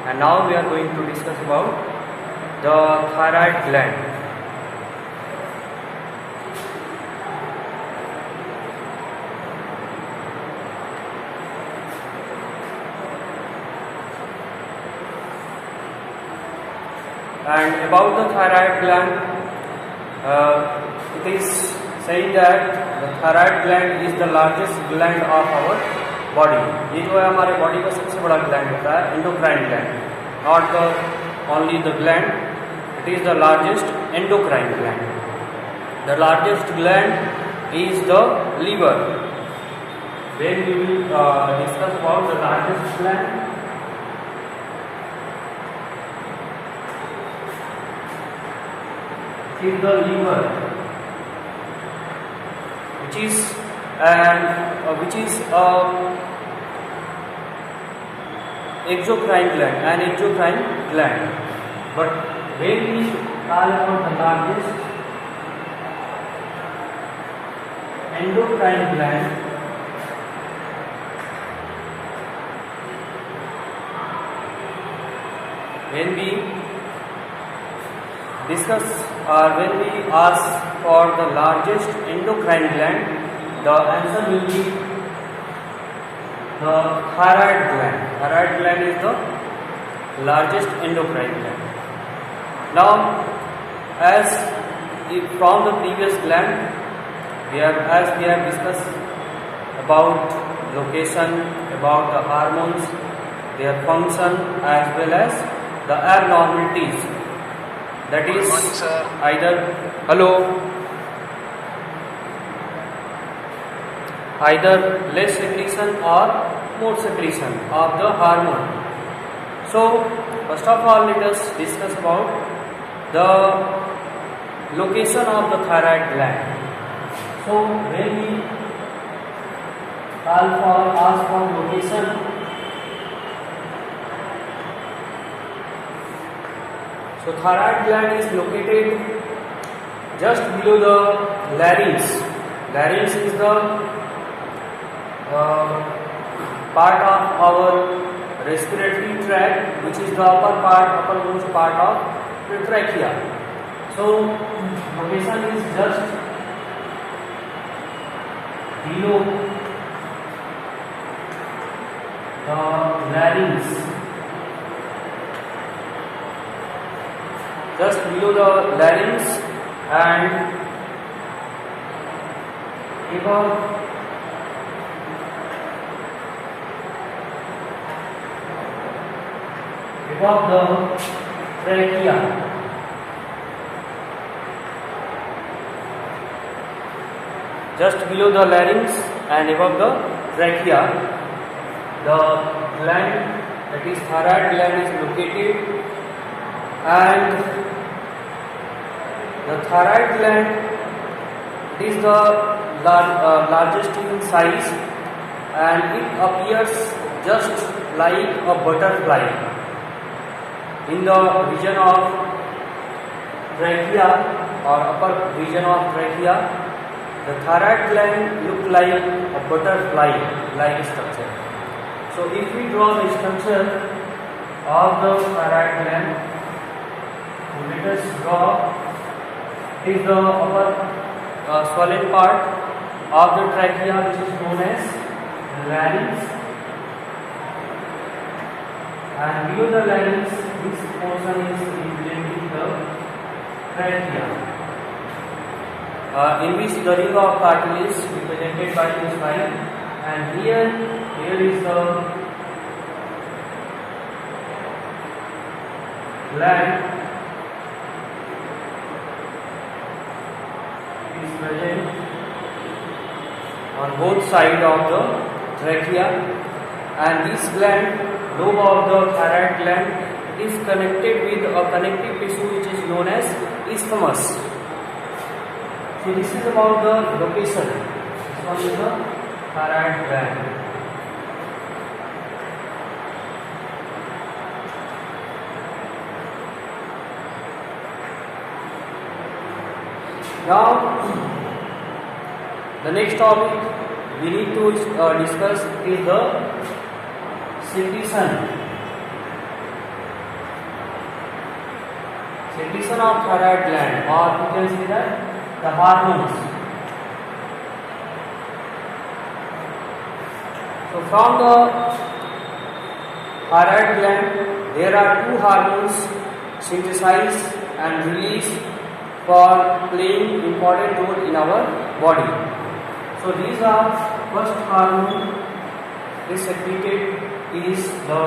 and now we are going to discuss about the thyroid gland. And about the thyroid gland, it is saying that the thyroid gland is the largest gland of our body. ये जो है हमारे body का सबसे बड़ा gland होता है endocrine gland, not the only the gland, it is the largest endocrine gland. The largest gland is the liver. When we will discuss about the largest gland, is the liver, which is exocrine gland, an exocrine gland. But when we talk about the largest endocrine gland, when we discuss or when we ask for the largest endocrine gland, the answer will be the thyroid gland. Thyroid gland is the largest endocrine gland. Now, as from the previous gland, we have discussed about location, about the hormones, their function, as well as the abnormalities. That is either less secretion or more secretion of the hormone. So first of all, let us discuss about the location of the thyroid gland. So when we ask for location, so thyroid gland is located just below the larynx. Larynx is the part of our respiratory tract, which is the uppermost part of the trachea. So location is just below the larynx. Just below the larynx and above the trachea. Just below the larynx and above the trachea, the gland, that is thyroid gland, is located. And the thyroid gland is the largest in size, and it appears just like a butterfly in the region of trachea or upper region of trachea. The thyroid gland look like a butterfly like structure. So if we draw the structure of the thyroid gland, let us draw is the upper swollen part of the trachea, which is known as larynx, and below the larynx, this portion is representing the trachea, in which the ring of cartilage is represented by this line, and here is the gland is present on both sides of the trachea, and this gland, lobe of the thyroid gland, is connected with a connective tissue which is known as isthmus. So this is about the location. This one is the thyroid gland. Now, the next topic we need to discuss is the secretion. secretion of thyroid gland, or you can say that the hormones. So from the thyroid gland there are two hormones synthesized and released for playing important role in our body. So these are, first hormone is secreted is the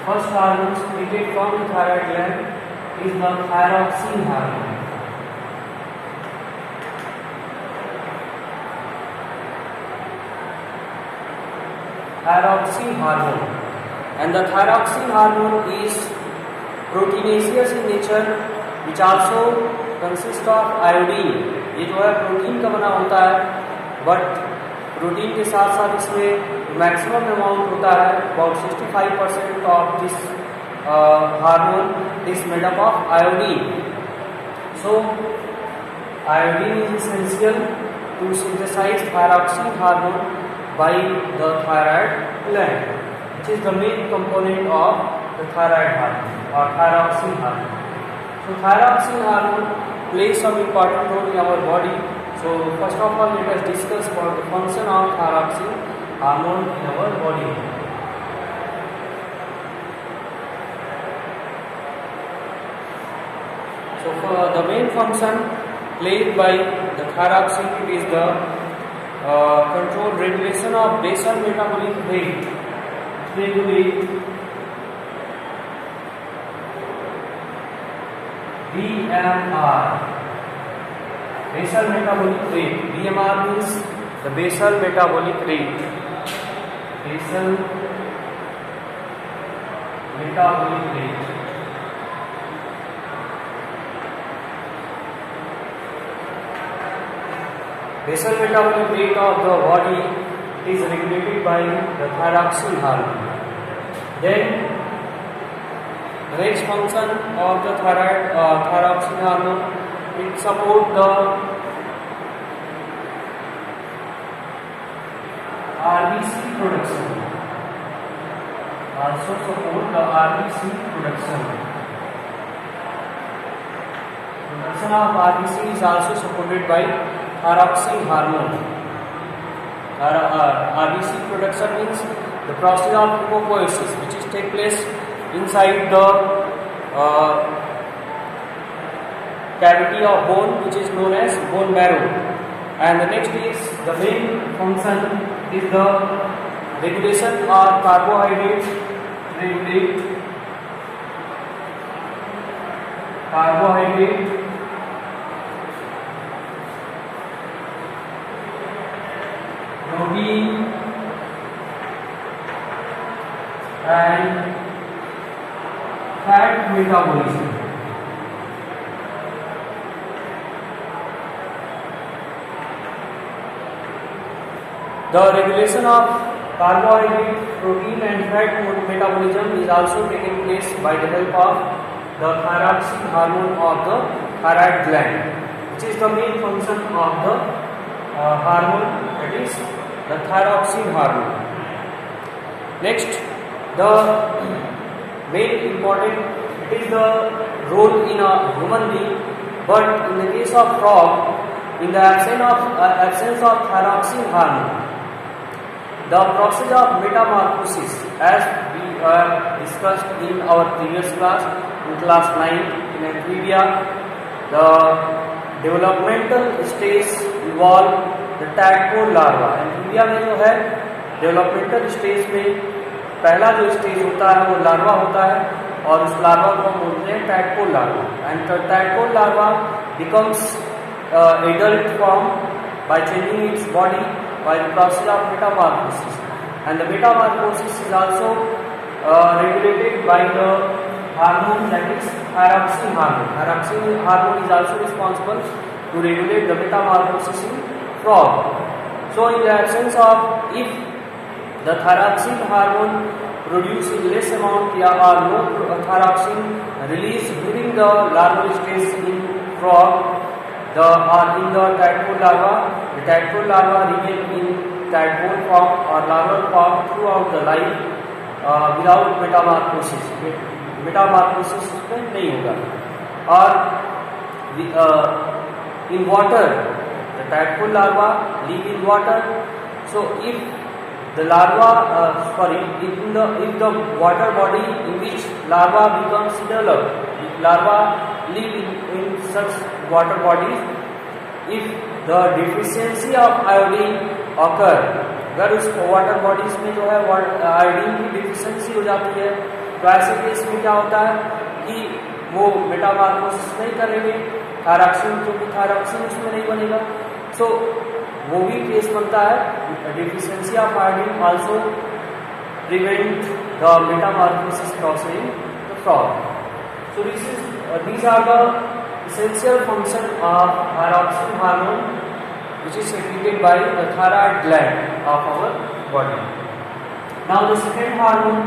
first hormone secreted from the thyroid gland is the thyroxine hormone. Thyroxine hormone, and the thyroxine hormone is proteinaceous in nature, which also consists of iodine. ये जो है protein का बना होता है, but protein के साथ साथ इसमें मैक्सिमम अमाउंट होता है, about 65% of this hormone is made up of iodine. So iodine is essential to synthesize thyroxine hormone by the thyroid gland, which is the main component of the thyroid hormone or thyroxine hormone. So thyroxine hormone plays some important role in our body. So first of all, let us discuss about the function of thyroxine hormone in our body. So for the main function played by the thyroxine is the control regulation of basal metabolic rate, regulate BMR, basal metabolic rate. BMR means the basal metabolic rate, basal metabolic rate. Basal metabolic rate of the body is regulated by the thyroxine hormone. Then the next function of the thyroxine hormone, it supports the RBC production. Also support the RBC production. Production of RBC is also supported by thyroxine hormone. RBC production means the process of lipopoiesis, which is take place inside the cavity of bone, which is known as bone marrow. And the next is the main function is the regulation of carbohydrate, regulate carbohydrate protein and fat metabolism. The regulation of carbohydrate, protein and fat metabolism is also taking place by the help of the thyroxine hormone of the thyroid gland, which is the main function of the hormone, that is the thyroxine hormone. Next, the main important, it is the role in a human being, but in the case of frog, in the absence of thyroxine hormone, the process of metamorphosis, as we discussed in our previous class, in class 9 in amphibia, the developmental stage involve the tadpole larva. Amphibia में जो है developmental stage में पहला जो stage होता है वो larva होता है, और उस लार्वा को हम बोलते हैं tadpole larva. And the tadpole larva becomes adult form by changing its body by the process of metamorphosis. And the metamorphosis is also regulated by the hormone, that is thyroxine hormone. Thyroxine hormone is also responsible to regulate the metamorphosis in frog. So in the absence of, if the thyroxine hormone produced in less amount or no thyroxine released during the larval stage in frog, or in the tadpole larva, the tadpole larva remain in tadpole form or larval form throughout the life without metamorphosis. Metamorphosis उसमें नहीं होगा. और in water the tadpole larva live in water. So if the larva if the water body in which larva becomes developed, if larva live in such water bodies, if the deficiency of iodine occur, अगर उस water bodies में जो है iodine की deficiency हो जाती है, तो ऐसे केस में क्या होता है कि वो मेटामॉर्फोसिस नहीं करेंगे, थायरॉक्सिन, क्योंकि थायरॉक्सिन उसमें नहीं बनेगा. सो वो भी केस बनता है. Deficiency of iodine also prevent the Metamorphosis process in the frog. So these are the essential function of thyroxine hormone, which is secreted by the thyroid gland of our body. Now the second hormone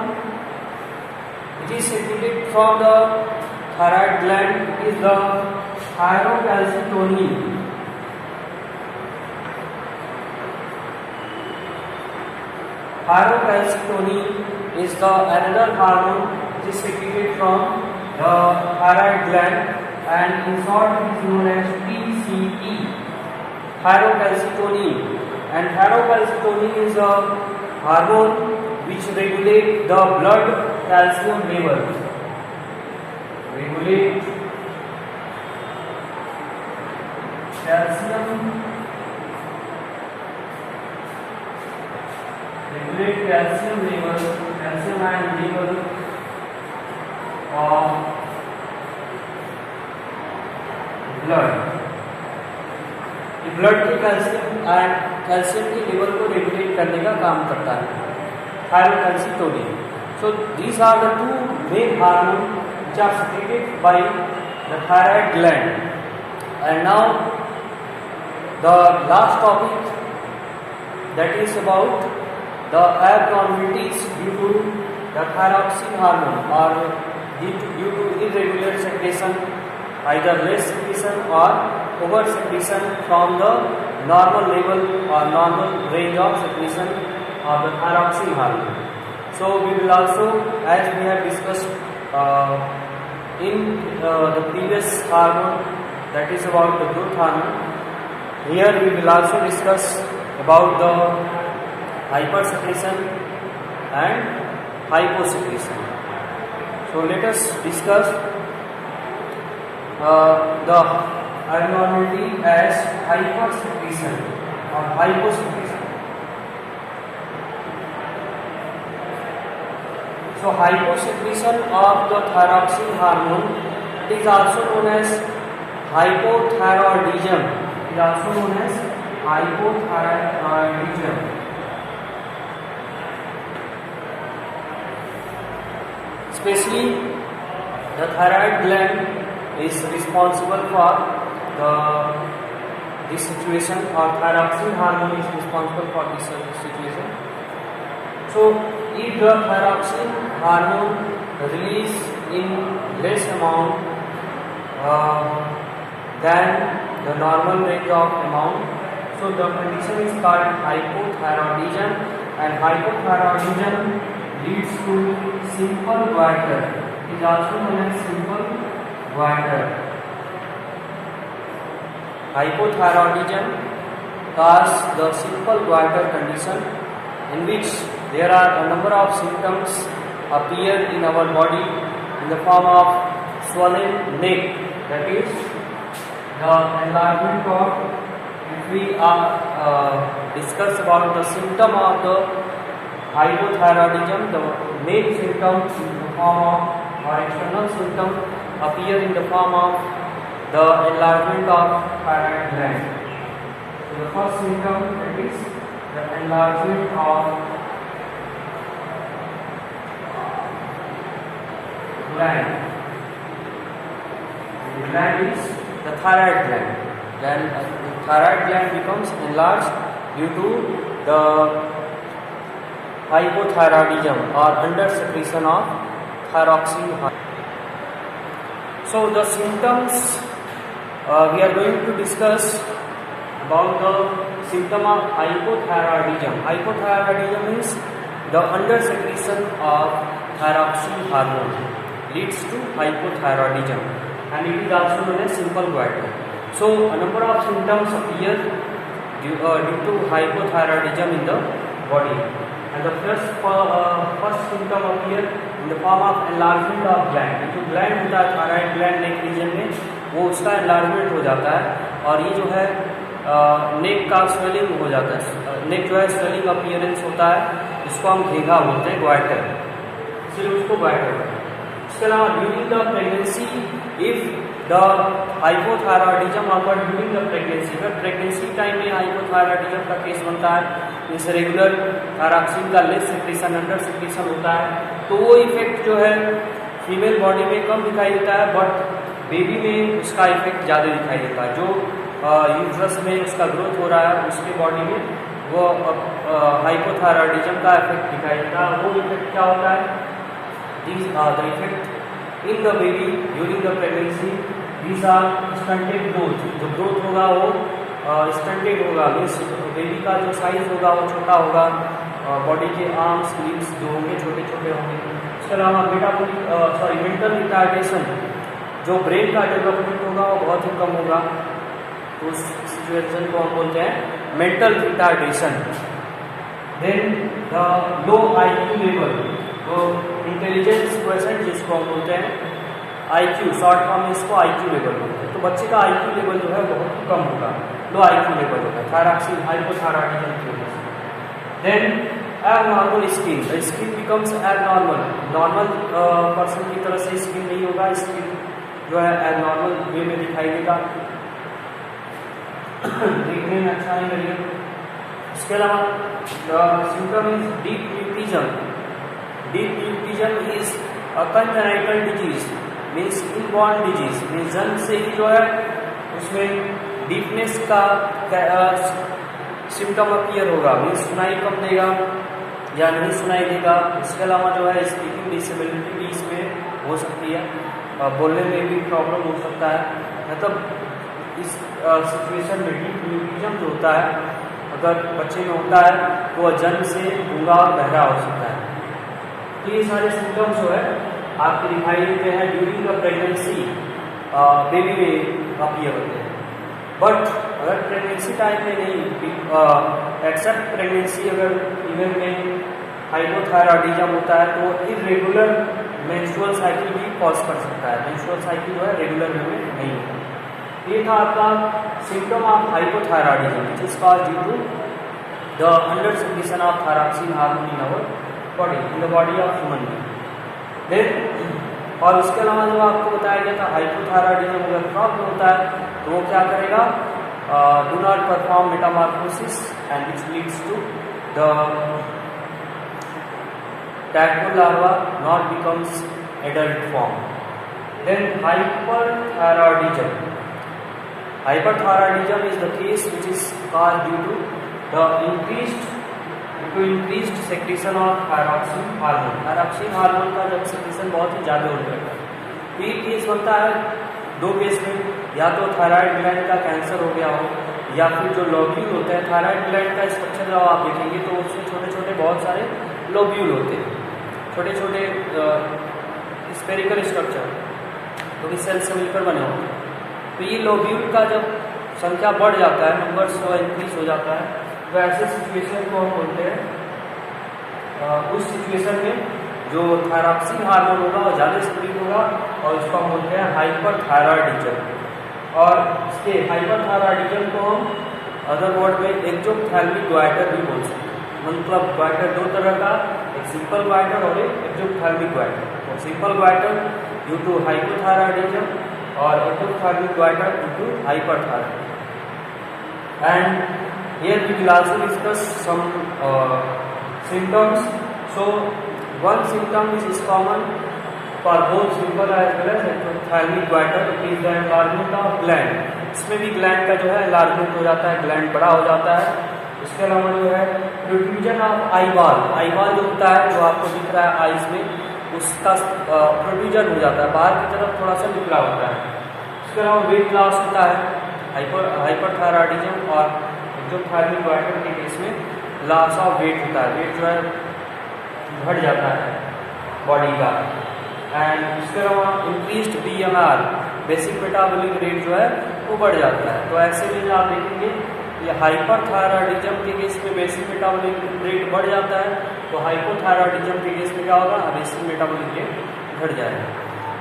which is secreted from the thyroid gland is the thyrocalcitonin. Thyrocalcitonin is the another hormone which is secreted from the thyroid gland, and in short it is known as TCE, thyrocalcitonin. And thyrocalcitonin is a hormone which regulates the blood calcium level. Regulate calcium level, calcium ion level of blood. Blood के calcium के level को regulate करने का काम करता है thyrocalcitonin. So these are the two main hormone which are secreted by the thyroid gland. And now the last topic, that is about the abnormalities due to the thyroxine hormone, or due to irregular secretion, either less secretion or over secretion from the normal level or normal range of secretion of the thyroxine hormone. So we will also, as we have discussed in the previous hormone, that is about the growth hormone, here we will also discuss about the hypersecretion and hyposecretion. So let us discuss the abnormality as hypersecretion or hyposecretion. So hyposecretion of the thyroxine hormone, it is also known as hypothyroidism. It is also known as hypothyroidism. Especially the thyroid gland is responsible for this situation, or thyroxine hormone is responsible for this situation. So if the thyroxine hormone release in less amount than the normal range of amount, so the condition is called hypothyroidism, and hypothyroidism leads to simple goiter. It is also known as simple goiter. Hypothyroidism causes the simple goiter condition, in which there are a number of symptoms appear in our body in the form of swollen neck, that is the enlargement of, if we discuss about the symptom of the hypothyroidism, the main symptom in the form of, or external symptom appear in the form of the enlargement of thyroid gland. So the first symptom, that is the enlargement of gland. The gland is the thyroid gland. Then the thyroid gland becomes enlarged due to the hypothyroidism or under secretion of thyroxine hormone. So the symptoms we are going to discuss about the symptom of hypothyroidism. Hypothyroidism is the under secretion of thyroxine hormone. leads to hypothyroidism and it is also known as simple goiter. So a number of symptoms appear due to hypothyroidism in the body, and the first symptom appear in the form of enlargement of gland. जो gland होता है thyroid gland neck region में, वो उसका enlargement हो जाता है और ये जो है नेक का स्वेलिंग हो जाता है, नेक जो है स्वेलिंग अपीयरेंस होता है, इसको हम घेघा बोलते हैं, ग्वाइटर, इसलिए उसको ग्वाइटर। इसके अलावा during the pregnancy if the hypothyroidism अगर ड्यूरिंग द प्रेगनेंसी, अगर प्रेगनेंसी टाइम में हाइपोथायरॉयडिज्म का केस बनता है, जैसे रेगुलर थायरॉक्सिन का लेस सिक्रीशन अंडर सिक्रीशन होता है, तो वो इफेक्ट जो है फीमेल बॉडी में कम दिखाई देता है, बट बेबी में उसका इफेक्ट ज़्यादा दिखाई देता है। जो यूट्रस में उसका ग्रोथ हो रहा है उसके बॉडी में वो हाइपोथायरॉयडिज्म का इफेक्ट दिखाई देता है। वो इफेक्ट क्या होता है? These are the effect in the baby during the pregnancy, these are stunted growth. जो ग्रोथ होगा वो स्टंटेड होगा, मीन्स बेबी का जो साइज होगा वो छोटा होगा, बॉडी के आर्म्स लिम्स जो होंगे छोटे छोटे होंगे। इसके अलावा मेंटल रिटार्डेशन, जो ब्रेन का डेवलपमेंट होगा वो बहुत ही कम होगा, तो उस सिचुएशन को हम बोलते हैं mental retardation. Then the low IQ level, तो इंटेलिजेंस क्वेश्चन जिसको हम बोलते हैं IQ, शॉर्ट फॉर्म में इसको IQ लेवल बोलते हैं। तो बच्चे का IQ लेवल जो है बहुत ही कम होगा, लो IQ लेवल होगा थायरॉक्सिन हाइपोथायरॉयडिज्म की वजह से। Then abnormal skin, the skin becomes abnormal, normal person की तरह से स्किन नहीं होगा, स्किन जो है एबनॉर्मल वे में दिखाई देगा, देखने में अच्छा नहीं लगेगा। इसके अलावा symptom is deep mutism. Deep mutism is a congenital disease, means inborn disease, means जन्म से ही जो है उसमें डीपनेस का सिम्टम अपीयर होगा, मीन्स सुनाई कम देगा या नहीं सुनाई देगा। इसके अलावा जो है स्पीकिंग डिसेबिलिटी भी इसमें हो सकती है, बोलने में भी प्रॉब्लम हो सकता है। मतलब इस सिचुएशन में डीप म्यूटिज्म जो होता है अगर बच्चे में होता है तो वह जन्म से गूंगा और बहरा हो सकता है। तो ये सारे सिम्टम्स जो है आपको दिखाई देते हैं ड्यूरिंग द प्रेगनेंसी, बेबी में अपीयर होते हैं। बट अगर प्रेगनेंसी टाइम में नहीं, एक्सेप्ट प्रेगनेंसी, अगर फीमेल में हाइपोथायरॉयडिज्म होता है तो इरेगुलर मेंस्ट्रुअल साइकिल भी कॉज कर सकता है। मेंस्ट्रुअल साइकिल जो है रेगुलर वे में नहीं होता। ये था आपका symptom of hypothyroidism which is caused due to the under secretion of thyroxine hormone in our body, in the body of human being. Then और इसके अलावा जो आपको बताया गया था हाइपोथायरॉयडिज्म अगर प्रॉब्लम होता है तो वो क्या करेगा? Do not perform metamorphosis and which leads to the tadpole larva not becomes adult form. Then hyperthyroidism. Hyperthyroidism is the case which is caused due to the increased secretion of thyroxine hormone. Thyroxine hormone का जब secretion बहुत ही ज़्यादा होने लगता है तो ये case बनता है दो केस में, या तो थायराइड ग्लैंड का कैंसर हो गया हो, या फिर जो लोब्यूल होते हैं, थायराइड ग्लैंड का स्ट्रक्चर जब आप देखेंगे तो उसमें छोटे छोटे बहुत सारे लोब्यूल होते हैं, छोटे छोटे स्पेरिकल स्ट्रक्चर जो कि सेल से मिलकर बने होते हैं। तो ये लोब्यूल का जब संख्या बढ़ जाता है, नंबर्स इंक्रीज हो जाता है, तो ऐसे सिचुएशन को हम बोलते हैं, उस सिचुएशन में जो थायरॉक्सिन हार्मोन होगा वो ज़्यादा स्प्रिंग होगा और उसको हम बोलते हैं हाइपरथायरॉयडिज्म। और इसके हाइपरथायरॉयडिज्म को हम अदर वर्ड में एक्सोप्थैल्मिक ग्वाइटर भी बोल सकते हैं। मतलब ग्वाइटर दो तरह का, एक सिंपल ग्वाइटर और एक एक्सोप्थैल्मिक ग्वाइटर। तो simple goitre due to hypothyroidism और exophthalmic goitre due to hyperthyroidism. And here we will also discuss some symptoms. So one symptom is common for both simple as well as exophthalmic goiter. It is the enlargement of gland. इसमें भी gland का जो है enlargement हो जाता है, gland बड़ा हो जाता है। इसके अलावा जो है प्रोट्रूजन ऑफ आईबॉल, आईबॉल जो होता है जो आपको दिख रहा है आईज में, उसका प्रोट्रूजन हो जाता है, बाहर की तरफ थोड़ा सा निकला होता है। इसके अलावा वेट लॉस होता है हाइपरथायरॉयडिज्म और एक्सोप्थैल्मिक goiter के केस में लॉस ऑफ वेट होता है, वेट जो है बढ़ जाता है बॉडी का। एंड उसके अलावा increased BMR, basic metabolic rate जो है वो बढ़ जाता है। तो ऐसे में जो आप देखेंगे ये हाइपरथायराइडिज्म के केस में बेसिक मेटाबॉलिक रेट बढ़ जाता है, तो हाइपोथायराइडिज्म के केस में क्या होगा, बेसिक मेटाबॉलिक रेट घट जाएगा।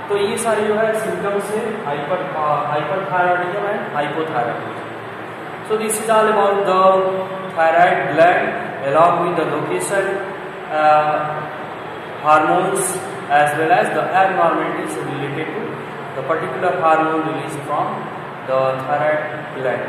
तो ये सारे जो है सिम्टम्स है hyperthyroidism and hypothyroidism. So this is all about the thyroid gland along with the location, hormones as well as the abnormalities related to the particular hormone released from the thyroid gland.